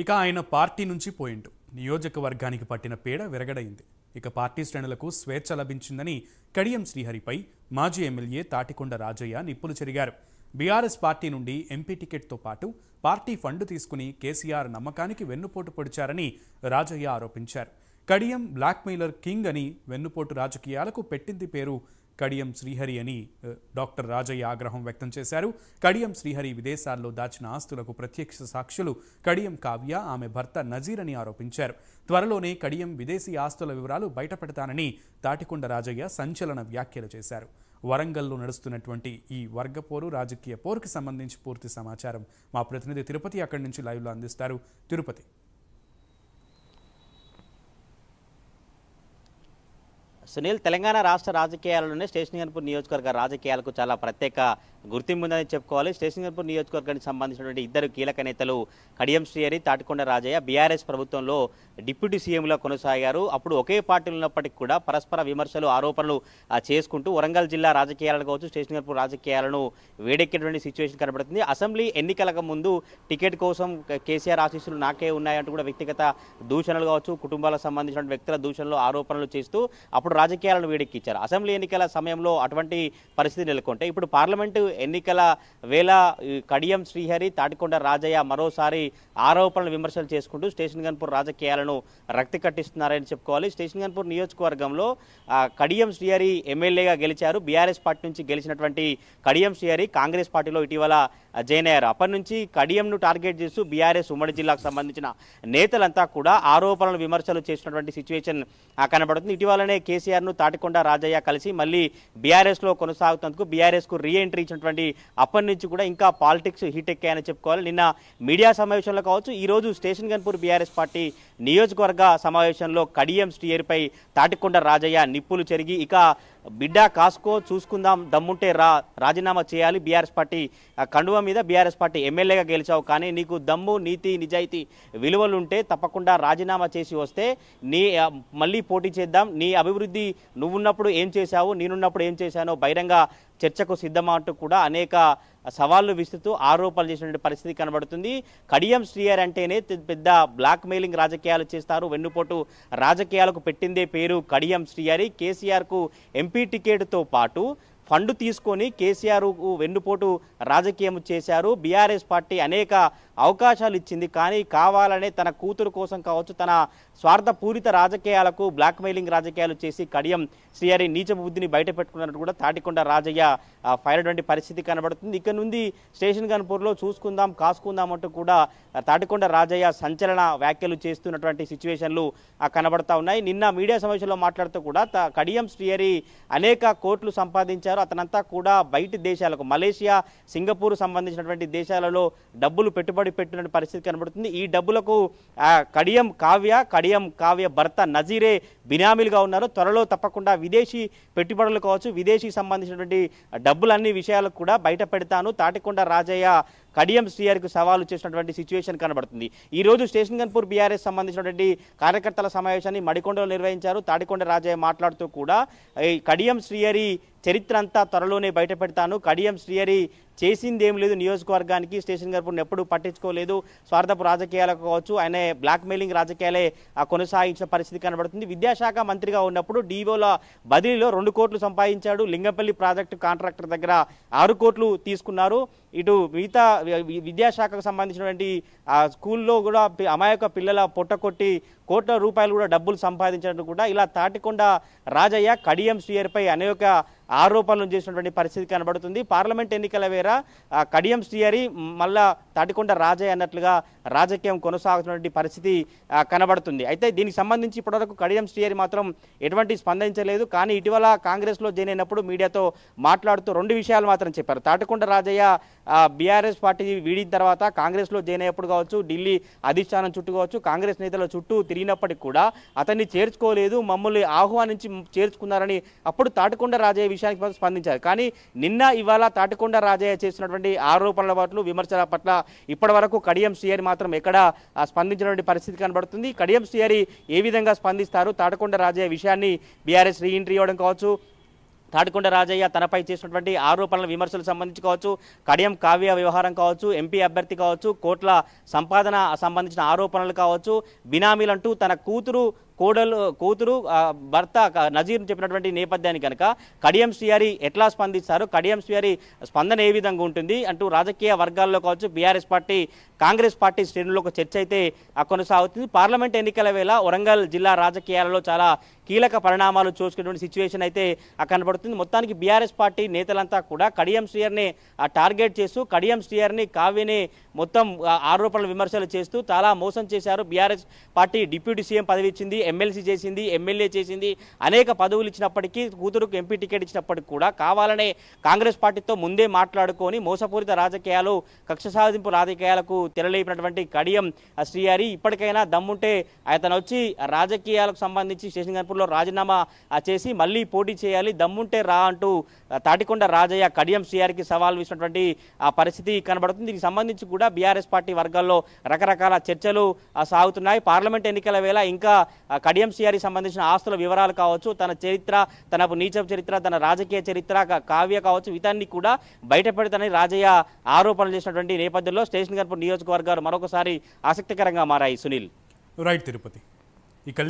ఇక ఆయన పార్టీ నుంచి పోయిండు. నియోజకవర్గానికి పట్టిన పీడ విరగడైంది. ఇక పార్టీ శ్రేణులకు స్వేచ్ఛ లభించిందని కడియం శ్రీహరిపై మాజీ ఎమ్మెల్యే తాటికొండ రాజయ్య నిప్పులు చెరిగారు. బీఆర్ఎస్ పార్టీ నుండి ఎంపీ టికెట్తో పాటు పార్టీ ఫండ్ తీసుకుని కేసీఆర్ నమ్మకానికి వెన్నుపోటు పొడిచారని రాజయ్య ఆరోపించారు. కడియం బ్లాక్మెయిలర్ కింగ్ అని వెన్నుపోటు రాజకీయాలకు పెట్టింది పేరు కడియం శ్రీహరి అని డాక్టర్ రాజయ్య ఆగ్రహం వ్యక్తం చేశారు. కడియం శ్రీహరి విదేశాల్లో దాచిన ఆస్తులకు ప్రత్యక్ష సాక్షులు కడియం కావ్య, ఆమె భర్త నజీర్ అని ఆరోపించారు. త్వరలోనే కడియం విదేశీ ఆస్తుల వివరాలు బయటపెడతానని తాటికొండ రాజయ్య సంచలన వ్యాఖ్యలు చేశారు. వరంగల్లో నడుస్తున్నటువంటి ఈ వర్గపోరు రాజకీయ పోరుకి సంబంధించి పూర్తి సమాచారం మా ప్రతినిధి తిరుపతి అక్కడి నుంచి లైవ్లో అందిస్తారు. తిరుపతి. సునీల్, తెలంగాణ రాష్ట్ర రాజకీయాలలోనే స్టేషన్గన్పూర్ నియోజకవర్గ రాజకీయాలకు చాలా ప్రత్యేక గుర్తింపు ఉందని చెప్పుకోవాలి. స్టేషన్గన్పూర్ నియోజకవర్గానికి సంబంధించినటువంటి ఇద్దరు కీలక నేతలు కడియం శ్రీహరి, తాటికొండ రాజయ్య బీఆర్ఎస్ ప్రభుత్వంలో డిప్యూటీ సీఎంగా కొనసాగారు. అప్పుడు ఒకే పార్టీలు ఉన్నప్పటికీ కూడా పరస్పర విమర్శలు, ఆరోపణలు చేసుకుంటూ వరంగల్ జిల్లా రాజకీయాలను కావచ్చు, స్టేషన్గన్పూర్ రాజకీయాలను వేడెక్కేటువంటి సిచ్యువేషన్ కనబడుతుంది. అసెంబ్లీ ఎన్నికలకు ముందు టికెట్ కోసం కేసీఆర్ ఆశీస్సులు నాకే ఉన్నాయంటూ కూడా వ్యక్తిగత దూషణలు కావచ్చు, కుటుంబాలకు సంబంధించిన వ్యక్తుల దూషణలు, ఆరోపణలు చేస్తూ అప్పుడు రాజకీయాలను వేడెక్కించారు. అసెంబ్లీ ఎన్నికల సమయంలో అటువంటి పరిస్థితి నెలకొంటే ఇప్పుడు పార్లమెంటు ఎన్నికల వేళ కడియం శ్రీహరి, తాటికొండ రాజయ్య మరోసారి ఆరోపణలు, విమర్శలు చేసుకుంటూ స్టేషన్గన్పూర్ రాజకీయాలను రక్తి కట్టిస్తున్నారని చెప్పుకోవాలి. స్టేషన్గన్పూర్ నియోజకవర్గంలో కడియం శ్రీహరి ఎమ్మెల్యేగా గెలిచారు. బీఆర్ఎస్ పార్టీ నుంచి గెలిచినటువంటి కడియం శ్రీహరి కాంగ్రెస్ పార్టీలో ఇటీవల జాయిన్ అయ్యారు. అప్పటి నుంచి కడియంను టార్గెట్ చేస్తూ బీఆర్ఎస్ ఉమ్మడి జిల్లాకు సంబంధించిన నేతలంతా కూడా ఆరోపణలు, విమర్శలు చేసినటువంటి సిచ్యువేషన్ కనబడుతుంది. ఇటీవలనే కేసీఆర్ను తాటికొండ రాజయ్య కలిసి మళ్ళీ బీఆర్ఎస్లో కొనసాగుతున్నందుకు బీఆర్ఎస్కు రీఎంట్రీ ఇచ్చినటువంటి అప్పటి నుంచి కూడా ఇంకా పాలిటిక్స్ హీట్ ఎక్కాయని చెప్పుకోవాలి. నిన్న మీడియా సమావేశంలో కావచ్చు, ఈరోజు స్టేషన్గన్పూర్ బీఆర్ఎస్ పార్టీ నియోజకవర్గ సమావేశంలో కడియం శ్రీహరిపై తాటికొండ రాజయ్య నిప్పులు చెరిగి ఇక బిడ్డ కాసుకో, చూసుకుందాం, దమ్ముంటే రాజీనామా చేయాలి. బీఆర్ఎస్ పార్టీ కండువ మీద బీఆర్ఎస్ పార్టీ ఎమ్మెల్యేగా గెలిచావు, కానీ నీకు దమ్ము, నీతి, నిజాయితీ విలువలుంటే తప్పకుండా రాజీనామా చేసి వస్తే మళ్ళీ పోటీ చేద్దాం. నీ అభివృద్ధి నువ్వున్నప్పుడు ఏం చేశావు, నేనున్నప్పుడు ఏం చేశానో బహిరంగ చర్చకు సిద్ధమా అంటూ కూడా అనేక సవాళ్లు విసురుతూ ఆరోపణలు చేసినటువంటి పరిస్థితి కనబడుతుంది. కడియం శ్రీహరి అంటేనే పెద్ద బ్లాక్ మెయిలింగ్ రాజకీయాలు చేస్తారు. వెన్నుపోటు రాజకీయాలకు పెట్టిందే పేరు కడియం శ్రీహరి. కేసీఆర్కు ఎంపీ టికెట్తో పాటు ఫండ్ తీసుకొని కేసీఆర్ వెన్నుపోటు రాజకీయం చేశారు. బీఆర్ఎస్ పార్టీ అనేక అవకాశాలు ఇచ్చింది, కానీ కావాలనే తన కూతురు కోసం కావచ్చు, తన స్వార్థపూరిత రాజకీయాలకు బ్లాక్ మెయిలింగ్ రాజకీయాలు చేసి కడియం శ్రీహరి నీచ బుద్ధిని బయట పెట్టుకున్నట్టు కూడా తాటికొండ రాజయ్య ఫైర్ అటువంటి పరిస్థితి కనబడుతుంది. ఇక్కడ నుండి స్టేషన్గన్పూర్లో చూసుకుందాం, కాసుకుందాం అంటూ కూడా తాటికొండ రాజయ్య సంచలన వ్యాఖ్యలు చేస్తున్నటువంటి సిచ్యువేషన్లు కనబడతా ఉన్నాయి. నిన్న మీడియా సమావేశంలో మాట్లాడుతూ కూడా కడియం శ్రీహరి అనేక కోట్లు సంపాదించారు. అతనంతా కూడా బయటి దేశాలకు, మలేషియా, సింగపూర్ సంబంధించినటువంటి దేశాలలో డబ్బులు పెట్టుబడి పెట్టిన పరిస్థితి కనబడుతుంది. ఈ డబ్బులకు కడియం కావ్య భర్త నజీరే బినామీలుగా ఉన్నారు. త్వరలో తప్పకుండా విదేశీ పెట్టుబడులు కావచ్చు, విదేశీ సంబంధించినటువంటి డబ్బులన్నీ విషయాలకు కూడా బయట పెడతాను. తాటికొండ రాజయ్య కడియం శ్రీహరికి సవాలు చేసినటువంటి సిచ్యువేషన్ కనబడుతుంది. ఈ రోజు స్టేషన్గన్పూర్ బీఆర్ఎస్ సంబంధించినటువంటి కార్యకర్తల సమావేశాన్ని మడికొండలో నిర్వహించారు. తాటికొండ రాజయ్య మాట్లాడుతూ కూడా కడియం శ్రీహరి చరిత్ర అంతా త్వరలోనే బయట పెడతాను. కడియం శ్రీహరి చేసిందేం లేదు, నియోజకవర్గానికి స్టేషన్గన్పూర్ని ఎప్పుడూ పట్టించుకోలేదు. స్వార్థపు రాజకీయాలకు కావచ్చు, ఆయన బ్లాక్ మెయిలింగ్ రాజకీయాలే కొనసాగించిన పరిస్థితి కనబడుతుంది. విద్యాశాఖ మంత్రిగా ఉన్నప్పుడు డీఓల బదిలీలో 2 కోట్లు సంపాదించాడు. లింగంపల్లి ప్రాజెక్టు కాంట్రాక్టర్ దగ్గర 6 కోట్లు తీసుకున్నారు. ఇటు మిగతా విద్యాశాఖకు సంబంధించినటువంటి స్కూల్లో కూడా అమాయక పిల్లల పొట్ట కొట్టి కోట్ల రూపాయలు కూడా డబ్బులు సంపాదించినట్టు కూడా ఇలా తాటికొండ రాజయ్య కడియం శ్రీహరిపై అనేక ఆరోపణలు చేసినటువంటి పరిస్థితి కనబడుతుంది. పార్లమెంట్ ఎన్నికల వేళ కడియం శ్రీహరి మళ్ళా తాటికొండ రాజయ్య అన్నట్లుగా రాజకీయం కొనసాగుతున్నటువంటి పరిస్థితి కనబడుతుంది. అయితే దీనికి సంబంధించి ఇప్పటివరకు కడియం శ్రీహరి మాత్రం ఎటువంటి స్పందించలేదు. కానీ ఇటీవల కాంగ్రెస్లో జాయిన్ అయినప్పుడు మీడియాతో మాట్లాడుతూ 2 విషయాలు మాత్రం చెప్పారు. తాటికొండ రాజయ్య బీఆర్ఎస్ పార్టీ వీడిన తర్వాత కాంగ్రెస్లో జాయిన్ అయ్యేప్పుడు కావచ్చు, ఢిల్లీ అధిష్టానం చుట్టూ కావచ్చు, కాంగ్రెస్ నేతల చుట్టూ తిరిగినప్పటికీ కూడా అతన్ని చేర్చుకోలేదు, మమ్మల్ని ఆహ్వానించి చేర్చుకున్నారని అప్పుడు తాటికొండ రాజయ్య విషయానికి స్పందించారు. కానీ నిన్న ఇవాళ తాటికొండ రాజయ్య చేసినటువంటి ఆరోపణల పట్ల, విమర్శల పట్ల ఇప్పటి వరకు కడియం శ్రీహరి మాత్రం ఎక్కడా స్పందించినటువంటి పరిస్థితి కనబడుతుంది. కడియం శ్రీహరి ఏ విధంగా స్పందిస్తారు, తాటికొండ రాజయ్య విషయాన్ని బీఆర్ఎస్ రీఎంట్రీ ఇవ్వడం కావచ్చు, తాటికొండ రాజయ్య తనపై చేసినటువంటి ఆరోపణల విమర్శలకు సంబంధించి కావచ్చు, కడియం కావ్య వ్యవహారం కావచ్చు, ఎంపీ అభ్యర్థి కావచ్చు, కోట్ల సంపాదన సంబంధించిన ఆరోపణలు కావచ్చు, బినామీలంటూ తన కూతురు భర్త నజీర్ చెప్పినటువంటి నేపథ్యాన్ని కనుక కడియం శ్రీహరి ఎట్లా స్పందిస్తారు, కడియం శ్రీహరి స్పందన ఏ విధంగా ఉంటుంది అంటూ రాజకీయ వర్గాల్లో కావచ్చు, బీఆర్ఎస్ పార్టీ కాంగ్రెస్ పార్టీ శ్రేణుల్లో ఒక చర్చ అయితే కొనసాగుతుంది. పార్లమెంట్ ఎన్నికల వేళ వరంగల్ జిల్లా రాజకీయాలలో చాలా కీలక పరిణామాలు చూసుకునేటువంటి సిచ్యువేషన్ అయితే కనబడుతుంది. మొత్తానికి బీఆర్ఎస్ పార్టీ నేతలంతా కూడా కడియం శ్రీహరిని టార్గెట్ చేస్తూ కడియం శ్రీహరిని కావ్యని మొత్తం ఆరోపణలు విమర్శలు చేస్తూ చాలా మోసం చేశారు. బీఆర్ఎస్ పార్టీ డిప్యూటీ సీఎం పదవి ఇచ్చింది, ఎమ్మెల్సీ చేసింది, ఎమ్మెల్యే చేసింది, అనేక పదవులు ఇచ్చినప్పటికీ కూతురుకు ఎంపీ టికెట్ ఇచ్చినప్పటికీ కూడా కావాలనే కాంగ్రెస్ పార్టీతో ముందే మాట్లాడుకొని మోసపూరిత రాజకీయాలు, కక్ష సాధింపు రాజకీయాలకు తెరలేపినటువంటి కడియం శ్రీహరి ఇప్పటికైనా దమ్ముంటే అతను వచ్చి రాజకీయాలకు సంబంధించి స్టేషన్ గన్పూర్లో రాజీనామా చేసి మళ్ళీ పోటీ చేయాలి, దమ్ముంటే రా అంటూ తాటికొండ రాజయ్య కడియం శ్రీహరికి సవాల్ విసినటువంటి పరిస్థితి కనబడుతుంది. దీనికి సంబంధించి కూడా బీఆర్ఎస్ పార్టీ వర్గాల్లో రకరకాల చర్చలు సాగుతున్నాయి. పార్లమెంట్ ఎన్నికల వేళ ఇంకా కడియం శ్రీహరికి సంబంధించిన ఆస్తుల వివరాలు కావచ్చు, తన చరిత్ర, తన నీచపు చరిత్ర, తన రాజకీయ చరిత్ర, కావ్య కావచ్చు, వీటాన్ని కూడా బయటపెడతానని రాజయ్య ఆరోపణలు చేసినటువంటి నేపథ్యంలో స్టేషన్ గన్పూర్ నియోజకవర్గాలు మరొకసారి ఆసక్తికరంగా మారాయి. సునీల్. రైట్ తిరుపతి. ఇక